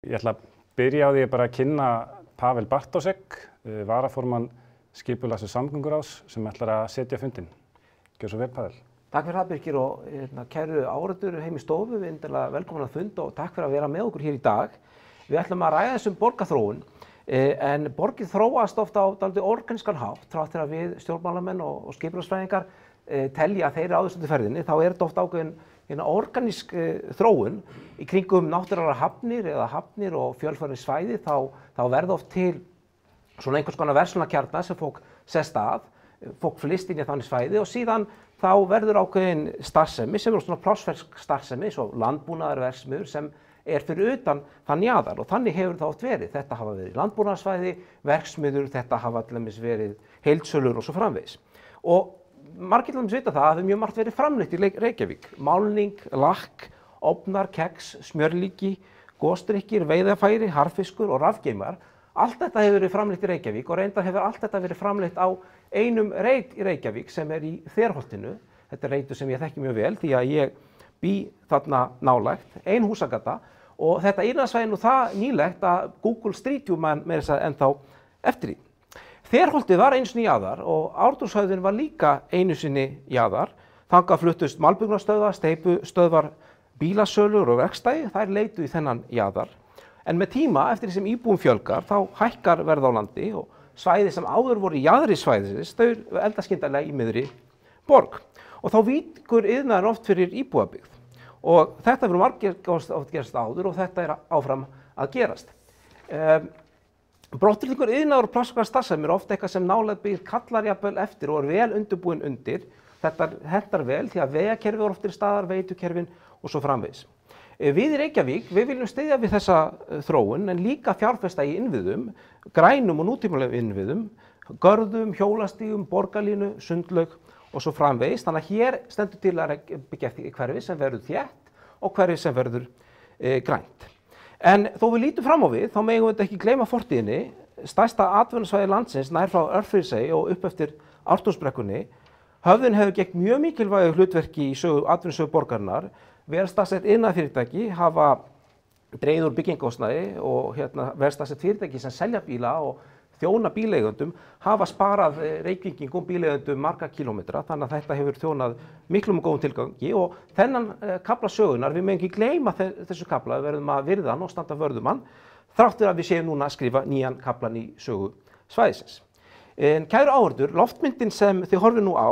Ég ætla að byrja á því bara að kynna Pavel Bartósek, varaformann skipulags- og samgönguráðs sem ætlar að setja fundinn. Gjörðu svo vel, Pavel. Takk fyrir það, Birgir, og kæru áhorfendur heim í stofu, við endilega velkomin að fund og takk fyrir að vera með okkur hér í dag. Við ætlum að ræða þessum borgarþróun, en borgir þróast ofta á dálítið organískan hátt, þrátt fyrir að við stjórnmálamenn og skipulagsfræðingar telja að þeir eru á þessu ferðinni, þá er þetta ofta ákveðin organísk þróun í kringum náttúrulegar hafnir og fjölfarin svæði, þá verða oft til svona einhvers konar verslunarkjarna sem fólk sest að, fólk flyst inn í þannig svæði og síðan þá verður ákveðin starfsemi sem er svona plássverk starfsemi, svo landbúnaðarverksmiðjur sem er fyrir utan þann jaðar og þannig hefur það oft verið. Þetta hafa verið landbúnaðarsvæði, verksmiðjur, þetta hafa til dæmis verið heildsölur og svo framvegis. Og margir til dæmis vita það að mjög margt verið framleitt í Reykjavík. Málning, lakk, ofnar, keks, smjörlíki, gosdrykkir, veiðarfæri, harðfiskur og rafgeimar. Allt þetta hefur verið framleitt í Reykjavík og reyndar hefur allt þetta verið framleitt á einum reit í Reykjavík sem er í Þverholtinu. Þetta er reitur sem ég þekki mjög vel því að ég bý þarna nálægt, ein húsagata og þetta innanlandsvæði nú það nýlegt að Google Street View man með þess að ennþá eftir því. Þverholtið var einu sinni jaðar og Ártúnshöfðin var líka einu sinni jaðar. Þangað fluttust malbyggingarstöðvar, steypustöðvar, bílasölur og verkstæði, þær leituðu í þennan jaðar. En með tíma, eftir því sem íbúum fjölgar, þá hækkar verð á landi og svæði sem áður voru í jaðri svæðisins, þau eldast skyndilega í miðri borg. Og þá víkur iðnaðurinn oft fyrir íbúabyggð. Og þetta hefur margir oft gerst áður og þetta er áfram að gerast. Brottflutningur iðnaðar og plássverkar starfsemi er oft eitthvað sem nálæg byggð kallar jafnvel eftir og er vel undirbúin undir. Þetta hentar vel því að vegakerfið er oft til staðar, veitukerfin og svo framvegis. Við í Reykjavík, við viljum styðja við þessa þróun en líka fjárfesta í innviðum, grænum og nútímalegum innviðum, görðum, hjólastígum, borgarlínu, sundlaug og svo framvegis. Þannig að hér stendur til að byggja hverfi sem verður þétt og hverfi sem verður grænt. En þó við lítum fram á við, þá megum við ekki gleyma fortíðinni. Stærsta atvinnusvæði landsins nær frá Örfirisey og upp eftir Ártúnsbrekkunni. Höfðin hefur gegnt mjög mikilvægu hlutverki í atvinnusögu borgarinnar. Vel staðsett iðnaðarfyrirtæki hafa dregið úr byggingakostnaði og vel staðsett fyrirtæki sem selja bíla og þjóna bíleigendum hafa sparað Reykvíkingum bíleigendum marga kílómetra, þannig að þetta hefur þjónað miklum og góðum tilgangi og þennan kafla sögunar, við megum ekki gleyma þessu kafla, við verðum að virða hann og standa vörðum hann, þrátt fyrir að við séum núna að skrifa nýjan kaflan í sögu svæðisins. En kæru áhorfendur, loftmyndin sem þið horfið nú á,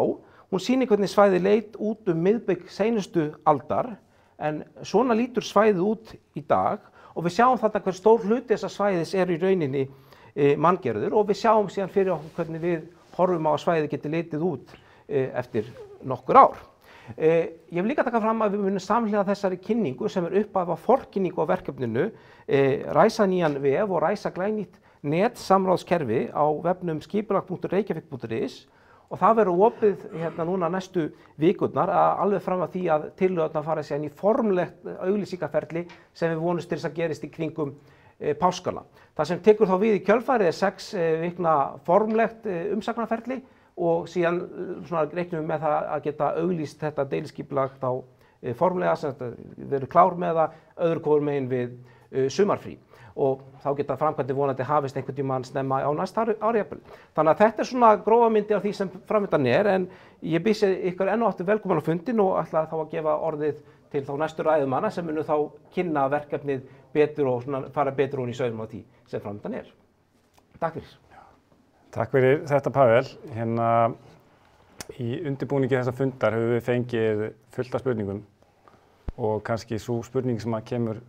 hún sýnir hvernig svæðið leit út miðbik seinustu aldar, en svona lítur svæðið út í dag og við sjáum þarna hver stór hluti þessa svæðis er í rauninni manngerður og við sjáum síðan fyrir okkur hvernig við horfum á að svæðið geti litið út eftir nokkur ár. Ég vil líka taka fram að við munum samhliða þessari kynningu sem er upphaf af forkynningu á verkefninu, ræsa nýjan vef og ræsa glænýtt netsamráðskerfi á vefnum skipulag.reykjavik.is og það verður opið núna næstu vikurnar alveg fram að því að tillögurnar fara síðan í formlegt auglýsingaferli sem við vonumst til þess að gerist í kringum páskana. Það sem tekur þá við í kjölfarið er 6 vikna formlegt umsagnarferli og síðan reiknum við með það að geta auglýst þetta deiliskipulag þá formlega sem við erum klár með það öðru hvoru megin við sumarfrí og þá geta framkvæmdir vonandi hafist einhvern tímann snemma á næsta ári jafnvel. Þannig að þetta er svona grófa myndi af því sem framöndan er en ég býð ykkur enn og aftur velkomin á fundinn og ætla þá að gefa orðið til þá næstu ræðumanna sem munu þá kynna verkefnið betur og fara betur hún í saumana á því sem framöndan er. Takk fyrir. Takk fyrir þetta, Pavel. Í undirbúningi þessa fundar höfum við fengið fullt af spurningum og kannski sú spurning sem kemur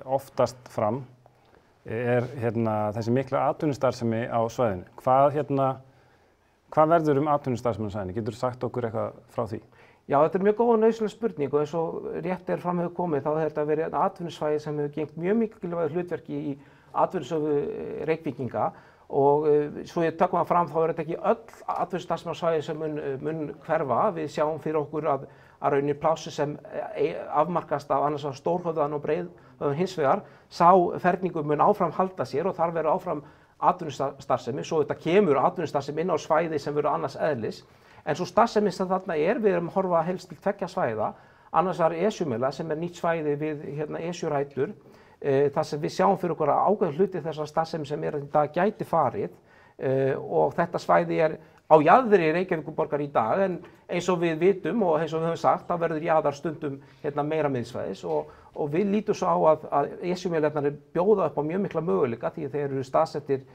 oftast fram er þessi mikla atvinnustarfsemi á svæðinu. Hvað verður atvinnustarfsemi á svæðinu? Getur þú sagt okkur eitthvað frá því? Já, þetta er mjög góð og nauðsynleg spurning og eins og rétt er fram hefur komið þá hefur þetta verið atvinnusvæði sem hefur gegnt mjög mikilvægu hlutverki í atvinnusögu Reykvíkinga og svo ég tökum það fram þá er þetta ekki öll atvinnustarfsemi á svæði sem mun hverfa. Við sjáum fyrir okkur að rauninni plássi sem afmarkast af annars á Stórhöfðan og Breiðhöfðan hins vegar, sá ferningur mun áfram halda sér og þar verður áfram atvinnustarfsemi, svo þetta kemur atvinnustarfsemi inn á svæði sem verður annars eðlis, en svo starfsemi sem þarna við erum að horfa helst til 2 svæða, annars var Esjumela sem er nýtt svæði við Esjurætur þar sem við sjáum fyrir okkur að ákveðin hluti þessar starfsemi sem í dag gæti farið og þetta svæði á jaðri Reykjavíkurborgar í dag en eins og við vitum og eins og við höfum sagt þá verður jaðar stundum meira miðsvæðis og við lítum svo á að Esjumeljarnir bjóða upp á mjög mikla möguleika því þeir eru staðsettir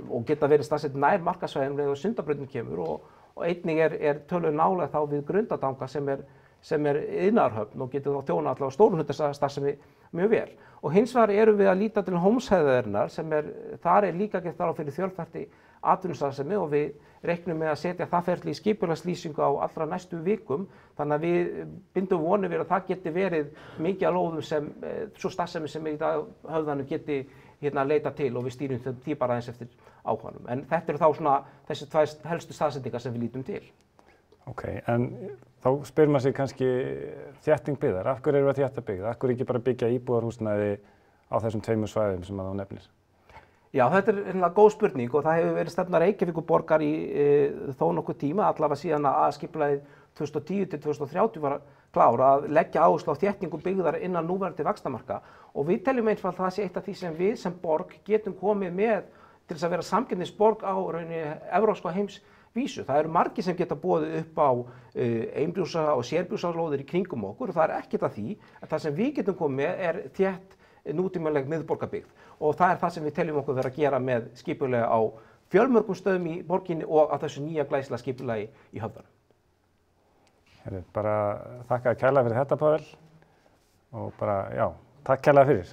og geta verið staðsettir nær markaðssvæðinu þegar Sundabrautin kemur og einnig er töluvert nálægt þá við Grundartanga sem er iðnaðarhöfn og getur þá þjónað allavega stórum hluta starfsemi mjög vel. Og hins vegar erum við að líta til Hólmsheiðarinnar þar er líka gert þar á fyrir fjölþætti atvinnustarfsemi og við reiknum með að setja það ferli í skipulagslýsingu á allra næstu vikum þannig að við bindum vonir við að það geti verið mikið af lóðum sem svo starfsemi sem í dag höfðanum geti leita til og við stýrum því bara aðeins eftir ákvæðum. En þetta eru þá svona þessi tvær helstu staðsetningar sem við lítum til. Ok, en þá spyr maður sig kannski þétting byggðar. Af hverju erum við að þétta byggð? Af hverju ekki bara byggja íbúðarhúsnæði á þessum tveimur svæðum sem að þú nefnir? Já, þetta er góð spurning og það hefur verið stefna Reykjavíkurborgar í þó nokkuð tíma, allavega síðan að skipulagið 2010 til 2030 var klár að leggja áherslu á þéttingu byggðar innan núverandi vaxtarmarka og við teljum einfalt að það sé eitt af því sem við sem borg getum komið með til þess að vera samkeppnisborg á rauninni evrópsku og heimsvísu. Það eru margir sem geta boðið upp á einbýlishúsa og sérbýlishúsalóðir í kringum okkur og það er ekkert að því að það sem við getum komið með er þétt nútímaleg miðborgarbyggð og það er það sem við teljum okkur vera að gera með skipulega á fjölmörgum stöðum í borginni og á þessu nýja glæsilega skipulagi í Höfðanum. Bara þakka kærlega fyrir þetta, Páll, og bara, já, takk kærlega fyrir.